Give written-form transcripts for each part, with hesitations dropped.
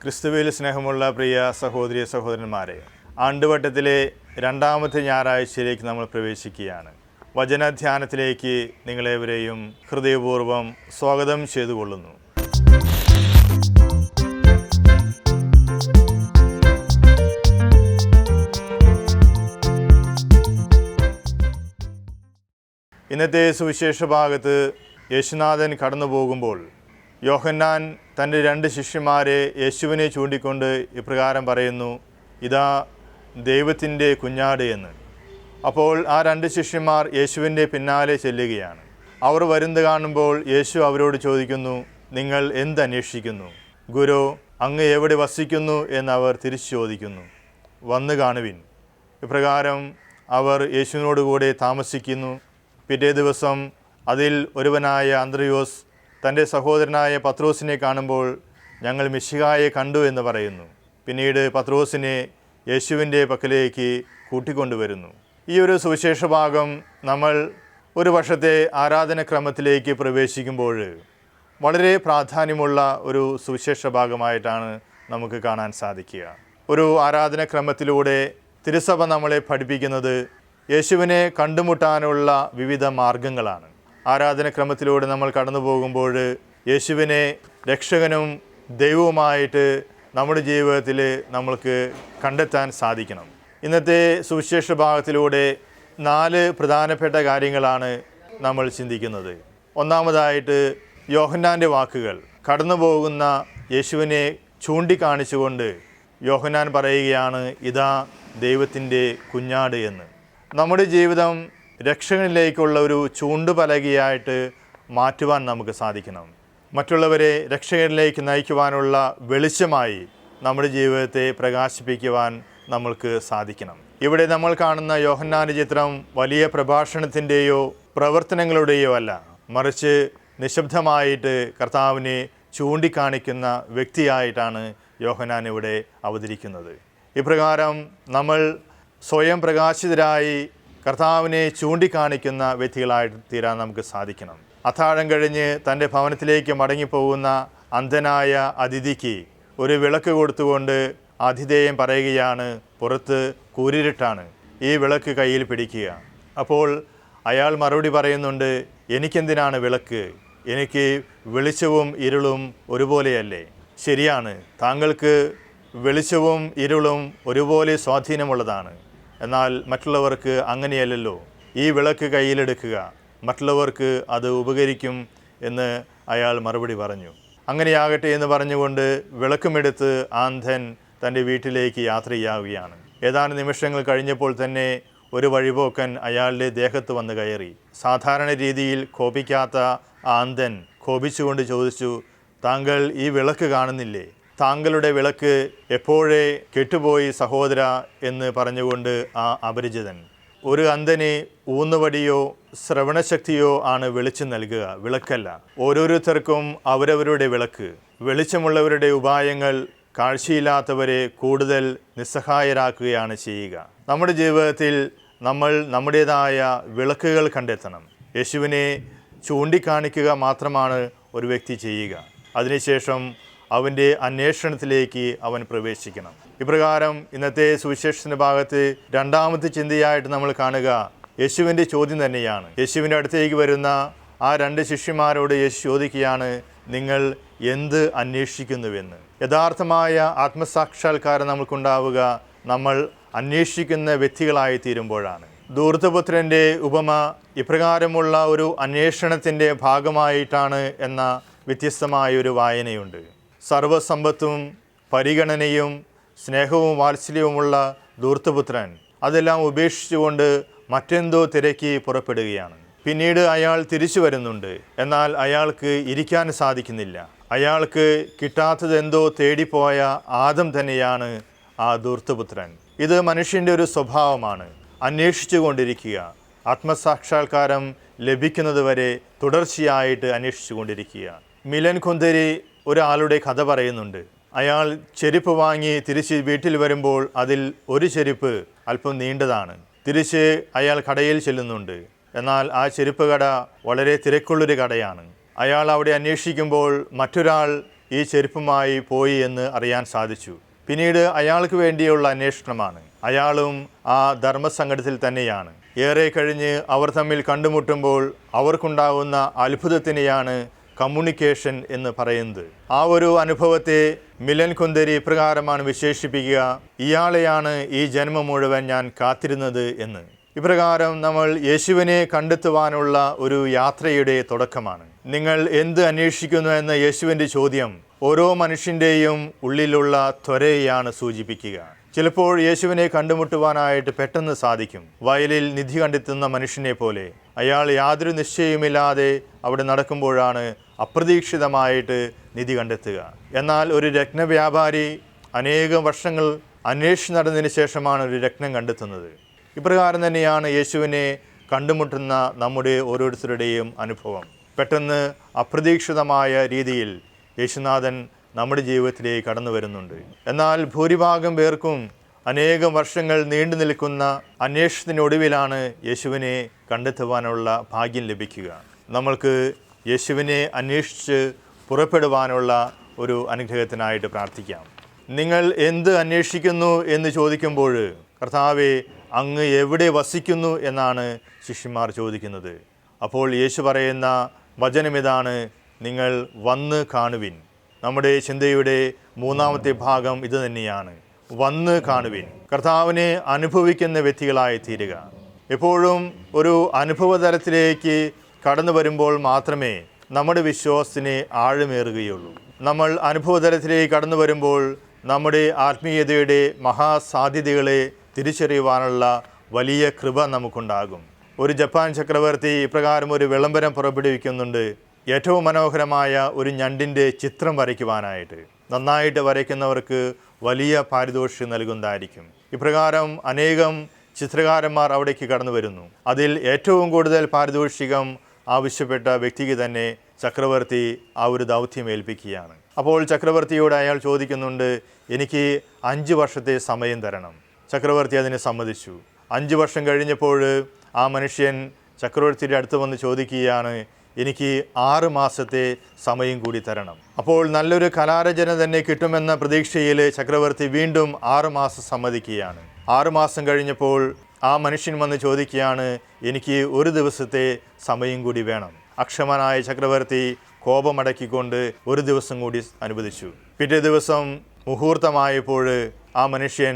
ക്രിസ്തുവിൽ സ്നേഹമുള്ള പ്രിയ സഹോദരി സഹോദരന്മാരെ, ആണ്ടുവട്ടത്തിലെ രണ്ടാമത്തെ ഞായറാഴ്ചയിലേക്ക് നമ്മൾ പ്രവേശിക്കുകയാണ്. വചനധ്യാനത്തിലേക്ക് നിങ്ങളേവരെയും ഹൃദയപൂർവ്വം സ്വാഗതം ചെയ്തുകൊള്ളുന്നു. ഇന്നത്തെ സുവിശേഷ ഭാഗത്ത് യേശുനാഥൻ കടന്നു പോകുമ്പോൾ യോഹന്നാൻ തൻ്റെ 2 ശിഷ്യന്മാരെ യേശുവിനെ ചൂണ്ടിക്കൊണ്ട് ഇപ്രകാരം പറയുന്നു, ഇതാ ദൈവത്തിൻ്റെ കുഞ്ഞാട് എന്ന്. അപ്പോൾ ആ 2 ശിഷ്യന്മാർ യേശുവിൻ്റെ പിന്നാലെ ചെല്ലുകയാണ്. അവർ വരുന്നത് കാണുമ്പോൾ യേശു അവരോട് ചോദിക്കുന്നു, നിങ്ങൾ എന്തന്വേഷിക്കുന്നു? ഗുരു, അങ്ങ് എവിടെ വസിക്കുന്നു എന്നവർ തിരിച്ചു ചോദിക്കുന്നു. വന്നു കാണുവിൻ. ഇപ്രകാരം അവർ യേശുവിനോടുകൂടെ താമസിക്കുന്നു. പിറ്റേ ദിവസം അതിൽ ഒരുവനായ അന്ത്രയോസ് തൻ്റെ സഹോദരനായ പത്രോസിനെ കാണുമ്പോൾ ഞങ്ങൾ മിശിഹായെ കണ്ടു എന്ന് പറയുന്നു. പിന്നീട് പത്രോസിനെ യേശുവിൻ്റെ പക്കലേക്ക് കൂട്ടിക്കൊണ്ടുവരുന്നു. ഈ ഒരു സുവിശേഷ ഭാഗം നമ്മൾ ഒരു വർഷത്തെ ആരാധനക്രമത്തിലേക്ക് പ്രവേശിക്കുമ്പോൾ വളരെ പ്രാധാന്യമുള്ള ഒരു സുവിശേഷ ഭാഗമായിട്ടാണ് നമുക്ക് കാണാൻ സാധിക്കുക. ഒരു ആരാധനക്രമത്തിലൂടെ തിരുസഭ നമ്മളെ പഠിപ്പിക്കുന്നത് യേശുവിനെ കണ്ടുമുട്ടാനുള്ള വിവിധ മാർഗങ്ങളാണ്. ആരാധനക്രമത്തിലൂടെ നമ്മൾ കടന്നു പോകുമ്പോൾ യേശുവിനെ രക്ഷകനും ദൈവവുമായിട്ട് നമ്മുടെ ജീവിതത്തിൽ നമ്മൾക്ക് കണ്ടെത്താൻ സാധിക്കണം. ഇന്നത്തെ സുവിശേഷ ഭാഗത്തിലൂടെ 4 പ്രധാനപ്പെട്ട കാര്യങ്ങളാണ് നമ്മൾ ചിന്തിക്കുന്നത്. ഒന്നാമതായിട്ട് യോഹന്നാൻ്റെ വാക്കുകൾ. കടന്നു പോകുന്ന യേശുവിനെ ചൂണ്ടിക്കാണിച്ചുകൊണ്ട് യോഹന്നാൻ പറയുകയാണ്, ഇതാ ദൈവത്തിൻ്റെ കുഞ്ഞാട് എന്ന്. നമ്മുടെ ജീവിതം രക്ഷകനിലേക്കുള്ള ഒരു ചൂണ്ടുപലകയായിട്ട് മാറ്റുവാൻ നമുക്ക് സാധിക്കണം. മറ്റുള്ളവരെ രക്ഷകനിലേക്ക് നയിക്കുവാനുള്ള വെളിച്ചമായി നമ്മുടെ ജീവിതത്തെ പ്രകാശിപ്പിക്കുവാൻ നമ്മൾക്ക് സാധിക്കണം. ഇവിടെ നമ്മൾ കാണുന്ന യോഹന്നാൻ്റെ ചിത്രം വലിയ പ്രഭാഷണത്തിൻ്റെയോ പ്രവർത്തനങ്ങളുടെയോ അല്ല, മറിച്ച് നിശബ്ദമായിട്ട് കർത്താവിനെ ചൂണ്ടിക്കാണിക്കുന്ന വ്യക്തിയായിട്ടാണ് യോഹന്നാൻ ഇവിടെ അവതരിക്കുന്നത്. ഇപ്രകാരം നമ്മൾ സ്വയം പ്രകാശിതരായി കർത്താവിനെ ചൂണ്ടിക്കാണിക്കുന്ന വ്യക്തികളായിട്ട് തീരാൻ നമുക്ക് സാധിക്കണം. അത്താഴം കഴിഞ്ഞ് തൻ്റെ ഭവനത്തിലേക്ക് മടങ്ങിപ്പോകുന്ന അന്ധനായ അതിഥിക്ക് ഒരു വിളക്ക് കൊടുത്തുകൊണ്ട് ആതിഥേയം പറയുകയാണ്, പുറത്ത് കൂരിരുട്ടാണ്, ഈ വിളക്ക് കയ്യിൽ പിടിക്കുക. അപ്പോൾ അയാൾ മറുപടി പറയുന്നുണ്ട്, എനിക്കെന്തിനാണ് വിളക്ക്? എനിക്ക് വെളിച്ചവും ഇരുളും ഒരുപോലെയല്ലേ? ശരിയാണ്, താങ്കൾക്ക് വെളിച്ചവും ഇരുളും ഒരുപോലെ സ്വാധീനമുള്ളതാണ്. എന്നാൽ മറ്റുള്ളവർക്ക് അങ്ങനെയല്ലല്ലോ. ഈ വിളക്ക് കയ്യിലെടുക്കുക, മറ്റുള്ളവർക്ക് അത് ഉപകരിക്കും എന്ന് അയാൾ മറുപടി പറഞ്ഞു. അങ്ങനെയാകട്ടെ എന്ന് പറഞ്ഞുകൊണ്ട് വിളക്കുമെടുത്ത് ആന്ധൻ തൻ്റെ വീട്ടിലേക്ക് യാത്രയാവുകയാണ്. ഏതാനും നിമിഷങ്ങൾ കഴിഞ്ഞപ്പോൾ തന്നെ ഒരു വഴിപോക്കൻ അയാളുടെ ദേഹത്ത് വന്ന് കയറി. സാധാരണ രീതിയിൽ കോപിക്കാത്ത ആന്ധൻ കോപിച്ചുകൊണ്ട് ചോദിച്ചു, താങ്കൾ ഈ വിളക്ക് കാണുന്നില്ലേ? താങ്കളുടെ വിളക്ക് എപ്പോഴേ കെട്ടുപോയി സഹോദര എന്ന് പറഞ്ഞുകൊണ്ട് ആ അപരിചിതൻ. ഒരു അന്ധന് ഊന്നുവടിയോ ശ്രവണശക്തിയോ ആണ് വെളിച്ചം നൽകുക, വിളക്കല്ല. ഓരോരുത്തർക്കും അവരവരുടെ വിളക്ക്. വെളിച്ചമുള്ളവരുടെ ഉപായങ്ങൾ കാഴ്ചയില്ലാത്തവരെ കൂടുതൽ നിസ്സഹായരാക്കുകയാണ് ചെയ്യുക. നമ്മുടെ ജീവിതത്തിൽ നമ്മൾ നമ്മുടേതായ വിളക്കുകൾ കണ്ടെത്തണം. യേശുവിനെ ചൂണ്ടിക്കാണിക്കുക മാത്രമാണ് ഒരു വ്യക്തി ചെയ്യുക. അതിനുശേഷം അവൻ്റെ അന്വേഷണത്തിലേക്ക് അവൻ പ്രവേശിക്കണം. ഇപ്രകാരം ഇന്നത്തെ സുവിശേഷത്തിൻ്റെ ഭാഗത്ത് രണ്ടാമത്തെ ചിന്തയായിട്ട് നമ്മൾ കാണുക യേശുവിൻ്റെ ചോദ്യം തന്നെയാണ്. യേശുവിൻ്റെ അടുത്തേക്ക് വരുന്ന ആ 2 ശിഷ്യന്മാരോട് യേശു ചോദിക്കുകയാണ്, നിങ്ങൾ എന്ത് അന്വേഷിക്കുന്നുവെന്ന്. യഥാർത്ഥമായ ആത്മസാക്ഷാത്കാരം നമുക്കുണ്ടാവുക നമ്മൾ അന്വേഷിക്കുന്ന വ്യക്തികളായി തീരുമ്പോഴാണ്. ധൂർത്തപുത്രൻ്റെ ഉപമ ഇപ്രകാരമുള്ള ഒരു അന്വേഷണത്തിൻ്റെ ഭാഗമായിട്ടാണ് എന്ന വ്യത്യസ്തമായൊരു വായനയുണ്ട്. സർവസമ്പത്തും പരിഗണനയും സ്നേഹവും വാത്സല്യവുമുള്ള ധൂർത്തപുത്രൻ അതെല്ലാം ഉപേക്ഷിച്ചുകൊണ്ട് മറ്റെന്തോ തിരക്കി പുറപ്പെടുകയാണ്. പിന്നീട് അയാൾ തിരിച്ചു വരുന്നുണ്ട്. എന്നാൽ അയാൾക്ക് ഇരിക്കാൻ സാധിക്കുന്നില്ല. അയാൾക്ക് കിട്ടാത്തതെന്തോ തേടിപ്പോയ ആദം തന്നെയാണ് ആ ധൂർത്തപുത്രൻ. ഇത് മനുഷ്യൻ്റെ ഒരു സ്വഭാവമാണ്, അന്വേഷിച്ചു കൊണ്ടിരിക്കുക. ആത്മസാക്ഷാത്കാരം ലഭിക്കുന്നതുവരെ തുടർച്ചയായിട്ട് അന്വേഷിച്ചു കൊണ്ടിരിക്കുക. മിലൻ കുന്ദരി ഒരാളുടെ കഥ പറയുന്നുണ്ട്. അയാൾ ചെരുപ്പ് വാങ്ങി തിരിച്ച് വീട്ടിൽ വരുമ്പോൾ അതിൽ ഒരു ചെരുപ്പ് അല്പം നീണ്ടതാണ്. തിരിച്ച് അയാൾ കടയിൽ ചെല്ലുന്നുണ്ട്. എന്നാൽ ആ ചെരുപ്പ് കട വളരെ തിരക്കുള്ളൊരു കടയാണ്. അയാൾ അവിടെ അന്വേഷിക്കുമ്പോൾ മറ്റൊരാൾ ഈ ചെരുപ്പുമായി പോയി എന്ന് അറിയാൻ സാധിച്ചു. പിന്നീട് അയാൾക്ക് വേണ്ടിയുള്ള അന്വേഷണമാണ്. അയാളും ആ ധർമ്മസങ്കടത്തിൽ തന്നെയാണ്. ഏറെ കഴിഞ്ഞ് അവർ തമ്മിൽ കണ്ടുമുട്ടുമ്പോൾ അവർക്കുണ്ടാകുന്ന അത്ഭുതത്തിനെയാണ് കമ്മ്യൂണിക്കേഷൻ എന്ന് പറയുന്നത്. ആ ഒരു അനുഭവത്തെ മിലൻ കുന്ദരി ഇപ്രകാരമാണ് വിശേഷിപ്പിക്കുക: ഇയാളെയാണ് ഈ ജന്മം മുഴുവൻ ഞാൻ കാത്തിരുന്നത് എന്ന്. ഇപ്രകാരം നമ്മൾ യേശുവിനെ കണ്ടെത്തുവാനുള്ള ഒരു യാത്രയുടെ തുടക്കമാണ്. നിങ്ങൾ എന്ത് അന്വേഷിക്കുന്നു എന്ന യേശുവിൻ്റെ ചോദ്യം ഓരോ മനുഷ്യൻ്റെയും ഉള്ളിലുള്ള ത്വരയെയാണ് സൂചിപ്പിക്കുക. ചിലപ്പോൾ യേശുവിനെ കണ്ടുമുട്ടുവാനായിട്ട് പെട്ടെന്ന് സാധിക്കും. വയലിൽ നിധി കണ്ടെത്തുന്ന മനുഷ്യനെ പോലെ അയാൾ യാതൊരു നിശ്ചയവുമില്ലാതെ അവിടെ നടക്കുമ്പോഴാണ് അപ്രതീക്ഷിതമായിട്ട് നിധി കണ്ടെത്തുക. എന്നാൽ ഒരു രത്നവ്യാപാരി അനേകം വർഷങ്ങൾ അന്വേഷിച്ച് നടന്നതിന് ശേഷമാണ് ഒരു രത്നം കണ്ടെത്തുന്നത്. ഇപ്രകാരം തന്നെയാണ് യേശുവിനെ കണ്ടുമുട്ടുന്ന നമ്മുടെ ഓരോരുത്തരുടെയും അനുഭവം. പെട്ടെന്ന് അപ്രതീക്ഷിതമായ രീതിയിൽ യേശുനാഥൻ നമ്മുടെ ജീവിതത്തിലേക്ക് കടന്നു വരുന്നുണ്ട്. എന്നാൽ ഭൂരിഭാഗം പേർക്കും അനേകം വർഷങ്ങൾ നീണ്ടു നിൽക്കുന്ന അന്വേഷണത്തിനൊടുവിലാണ് യേശുവിനെ കണ്ടെത്തുവാനുള്ള ഭാഗ്യം ലഭിക്കുക. നമ്മൾക്ക് യേശുവിനെ അന്വേഷിച്ച് പുറപ്പെടുവാനുള്ള ഒരു അനുഗ്രഹത്തിനായിട്ട് പ്രാർത്ഥിക്കാം. നിങ്ങൾ എന്ത് അന്വേഷിക്കുന്നു എന്ന് ചോദിക്കുമ്പോൾ, കർത്താവേ, അങ്ങ് എവിടെ വസിക്കുന്നു എന്നാണ് ശിഷ്യന്മാർ ചോദിക്കുന്നത്. അപ്പോൾ യേശു പറയുന്ന വചനം ഇതാണ്: നിങ്ങൾ വന്ന് കാണുവിൻ. നമ്മുടെ ചിന്തയുടെ മൂന്നാമത്തെ ഭാഗം ഇത് തന്നെയാണ്: വന്ന് കാണുവിൻ. കർത്താവിനെ അനുഭവിക്കുന്ന വ്യക്തികളായി തീരുക. എപ്പോഴും ഒരു അനുഭവതലത്തിലേക്ക് കടന്നു വരുമ്പോൾ മാത്രമേ നമ്മുടെ വിശ്വാസത്തിന് ആഴമേറുകയുള്ളൂ. നമ്മൾ അനുഭവതലത്തിലേക്ക് കടന്നു വരുമ്പോൾ നമ്മുടെ ആത്മീയതയുടെ മഹാസാധ്യതകളെ തിരിച്ചറിയുവാനുള്ള വലിയ കൃപ നമുക്കുണ്ടാകും. ഒരു ജപ്പാൻ ചക്രവർത്തി ഇപ്രകാരം ഒരു വിളംബരം പുറപ്പെടുവിക്കുന്നുണ്ട്: ഏറ്റവും മനോഹരമായ ഒരു ഞണ്ടിൻ്റെ ചിത്രം വരയ്ക്കുവാനായിട്ട്. നന്നായിട്ട് വരയ്ക്കുന്നവർക്ക് വലിയ പാരിതോഷികം നൽകുന്നതായിരിക്കും. ഇപ്രകാരം അനേകം ചിത്രകാരന്മാർ അവിടേക്ക് കടന്നു വരുന്നു. അതിൽ ഏറ്റവും കൂടുതൽ പാരിതോഷികം ആവശ്യപ്പെട്ട വ്യക്തിക്ക് തന്നെ ചക്രവർത്തി ആ ഒരു ദൗത്യം ഏൽപ്പിക്കുകയാണ്. അപ്പോൾ ചക്രവർത്തിയോട് അയാൾ ചോദിക്കുന്നുണ്ട്: എനിക്ക് 5 വർഷത്തെ സമയം തരണം. ചക്രവർത്തി അതിന് സമ്മതിച്ചു. 5 വർഷം കഴിഞ്ഞപ്പോൾ ആ മനുഷ്യൻ ചക്രവർത്തിയുടെ അടുത്ത് വന്ന് ചോദിക്കുകയാണ്: എനിക്ക് 6 മാസത്തെ സമയം കൂടി തരണം. അപ്പോൾ നല്ലൊരു കലാരചന തന്നെ കിട്ടുമെന്ന പ്രതീക്ഷയിൽ ചക്രവർത്തി വീണ്ടും 6 മാസം സമ്മതിക്കുകയാണ്. 6 മാസം കഴിഞ്ഞപ്പോൾ ആ മനുഷ്യൻ വന്ന് ചോദിക്കുകയാണ്: എനിക്ക് 1 ദിവസത്തെ സമയം കൂടി വേണം. അക്ഷമനായ ചക്രവർത്തി കോപമടക്കിക്കൊണ്ട് 1 ദിവസം കൂടി അനുവദിച്ചു. പിറ്റേ ദിവസം മുഹൂർത്തമായപ്പോൾ ആ മനുഷ്യൻ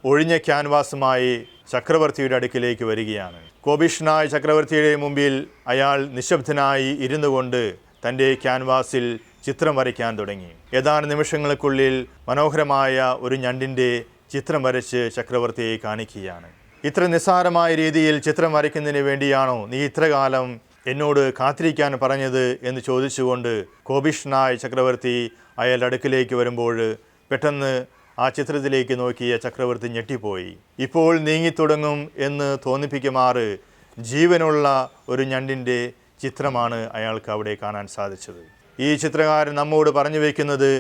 ഒഴിഞ്ഞ ക്യാൻവാസുമായി ചക്രവർത്തിയുടെ അടുക്കിലേക്ക് വരികയാണ്. കോപിഷ്ഠനായ ചക്രവർത്തിയുടെ മുമ്പിൽ അയാൾ നിശബ്ദനായി ഇരുന്നു കൊണ്ട് തൻ്റെ ക്യാൻവാസിൽ ചിത്രം വരയ്ക്കാൻ തുടങ്ങി. ഏതാനും നിമിഷങ്ങൾക്കുള്ളിൽ മനോഹരമായ ഒരു ഞണ്ടിൻ്റെ ചിത്രം വരച്ച് ചക്രവർത്തിയെ കാണിക്കുകയാണ്. ഇത്ര നിസ്സാരമായ രീതിയിൽ ചിത്രം വരയ്ക്കുന്നതിന് വേണ്ടിയാണോ നീ ഇത്രകാലം എന്നോട് കാത്തിരിക്കാൻ പറഞ്ഞത് എന്ന് ചോദിച്ചുകൊണ്ട് കോപിഷ്ഠനായ ചക്രവർത്തി അയാളുടെ അടുക്കിലേക്ക് വരുമ്പോൾ പെട്ടെന്ന് ആ ചിത്രത്തിലേക്ക് നോക്കിയ ചക്രവർത്തി ഞെട്ടിപ്പോയി. ഇപ്പോൾ നീങ്ങിത്തുടങ്ങും എന്ന് തോന്നിപ്പിക്കുമാറ് ജീവനുള്ള ഒരു ഞണ്ടിൻ്റെ ചിത്രമാണ് അയാൾക്ക് അവിടെ കാണാൻ സാധിച്ചത്. ഈ ചിത്രകാരൻ നമ്മോട് പറഞ്ഞു വയ്ക്കുന്നത്,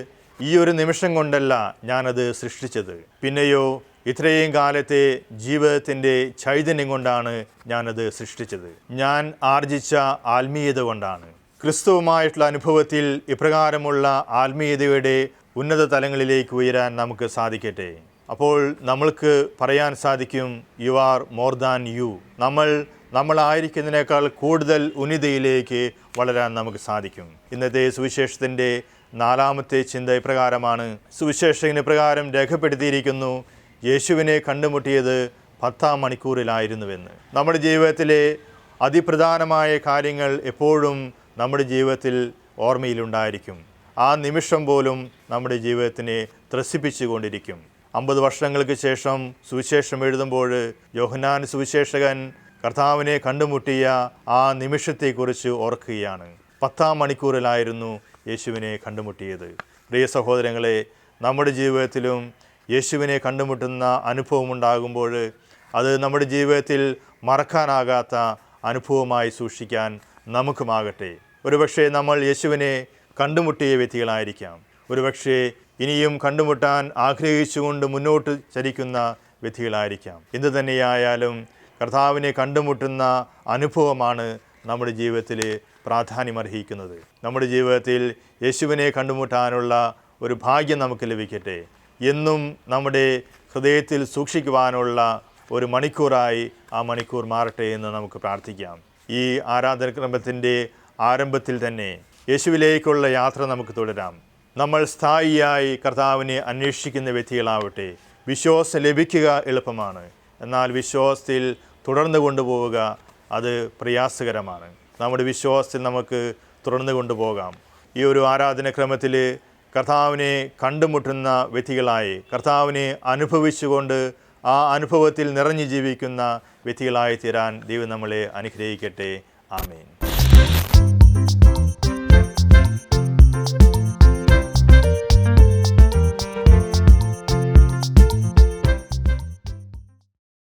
ഈ ഒരു നിമിഷം കൊണ്ടല്ല ഞാനത് സൃഷ്ടിച്ചത്, പിന്നെയോ ഇത്രയും കാലത്തെ ജീവിതത്തിൻ്റെ ചൈതന്യം കൊണ്ടാണ് ഞാനത് സൃഷ്ടിച്ചത്. ഞാൻ ആർജിച്ച ആത്മീയത കൊണ്ടാണ്. ക്രിസ്തുവുമായിട്ടുള്ള അനുഭവത്തിൽ ഇപ്രകാരമുള്ള ആത്മീയതയുടെ ഉന്നത തലങ്ങളിലേക്ക് ഉയരാൻ നമുക്ക് സാധിക്കട്ടെ. അപ്പോൾ നമ്മൾക്ക് പറയാൻ സാധിക്കും, you are more than you. നമ്മളായിരിക്കുന്നതിനേക്കാൾ കൂടുതൽ ഉന്നതിയിലേക്ക് വളരാൻ നമുക്ക് സാധിക്കും. ഇന്നത്തെ സുവിശേഷത്തിൻ്റെ 4ാമത്തെ ചിന്ത ഇപ്രകാരമാണ്. സുവിശേഷകൻ ഇപ്രകാരം രേഖപ്പെടുത്തിയിരിക്കുന്നു: യേശുവിനെ കണ്ടുമുട്ടിയത് 10-ാം മണിക്കൂറിലായിരുന്നുവെന്ന്. നമ്മുടെ ജീവിതത്തിലെ അതിപ്രധാനമായ കാര്യങ്ങൾ എപ്പോഴും നമ്മുടെ ജീവിതത്തിൽ ഓർമ്മയിലുണ്ടായിരിക്കും. ആ നിമിഷം പോലും നമ്മുടെ ജീവിതത്തിനെ ത്രസിപ്പിച്ചു കൊണ്ടിരിക്കും. 50 വർഷങ്ങൾക്ക് ശേഷം സുവിശേഷം എഴുതുമ്പോൾ യോഹന്നാൻ സുവിശേഷകൻ കർത്താവിനെ കണ്ടുമുട്ടിയ ആ നിമിഷത്തെക്കുറിച്ച് ഓർക്കുകയാണ്. 10-ാം മണിക്കൂറിലായിരുന്നു യേശുവിനെ കണ്ടുമുട്ടിയത്. പ്രിയ സഹോദരങ്ങളെ, നമ്മുടെ ജീവിതത്തിലും യേശുവിനെ കണ്ടുമുട്ടുന്ന അനുഭവം ഉണ്ടാകുമ്പോൾ അത് നമ്മുടെ ജീവിതത്തിൽ മറക്കാനാകാത്ത അനുഭവമായി സൂക്ഷിക്കാൻ നമുക്കുമാകട്ടെ. ഒരുപക്ഷെ നമ്മൾ യേശുവിനെ കണ്ടുമുട്ടിയ വ്യക്തികളായിരിക്കാം. ഒരുപക്ഷെ ഇനിയും കണ്ടുമുട്ടാൻ ആഗ്രഹിച്ചുകൊണ്ട് മുന്നോട്ട് ചലിക്കുന്ന വ്യക്തികളായിരിക്കാം. എന്തു തന്നെയായാലും കർത്താവിനെ കണ്ടുമുട്ടുന്ന അനുഭവമാണ് നമ്മുടെ ജീവിതത്തിൽ പ്രാധാന്യമർഹിക്കുന്നത്. നമ്മുടെ ജീവിതത്തിൽ യേശുവിനെ കണ്ടുമുട്ടാനുള്ള ഒരു ഭാഗ്യം നമുക്ക് ലഭിക്കട്ടെ. എന്നും നമ്മുടെ ഹൃദയത്തിൽ സൂക്ഷിക്കുവാനുള്ള ഒരു മണിക്കൂറായി ആ മണിക്കൂർ മാറട്ടെ എന്ന് നമുക്ക് പ്രാർത്ഥിക്കാം. ഈ ആരാധനക്രമത്തിൻ്റെ ആരംഭത്തിൽ തന്നെ യേശുവിലേക്കുള്ള യാത്ര നമുക്ക് തുടരാം. നമ്മൾ സ്ഥായിയായി കർത്താവിനെ അന്വേഷിക്കുന്ന വ്യക്തികളാവട്ടെ. വിശ്വാസം ലഭിക്കുക എളുപ്പമാണ്, എന്നാൽ വിശ്വാസത്തിൽ തുടർന്ന് കൊണ്ടുപോവുക അത് പ്രയാസകരമാണ്. നമ്മുടെ വിശ്വാസത്തിൽ നമുക്ക് തുടർന്ന് കൊണ്ടുപോകാം. ഈ ഒരു ആരാധനക്രമത്തിൽ കർത്താവിനെ കണ്ടുമുട്ടുന്ന വ്യക്തികളായി, കർത്താവിനെ അനുഭവിച്ചുകൊണ്ട് ആ അനുഭവത്തിൽ നിറഞ്ഞു ജീവിക്കുന്ന വ്യക്തികളായി തീരാൻ ദൈവം നമ്മളെ അനുഗ്രഹിക്കട്ടെ. ആമേൻ.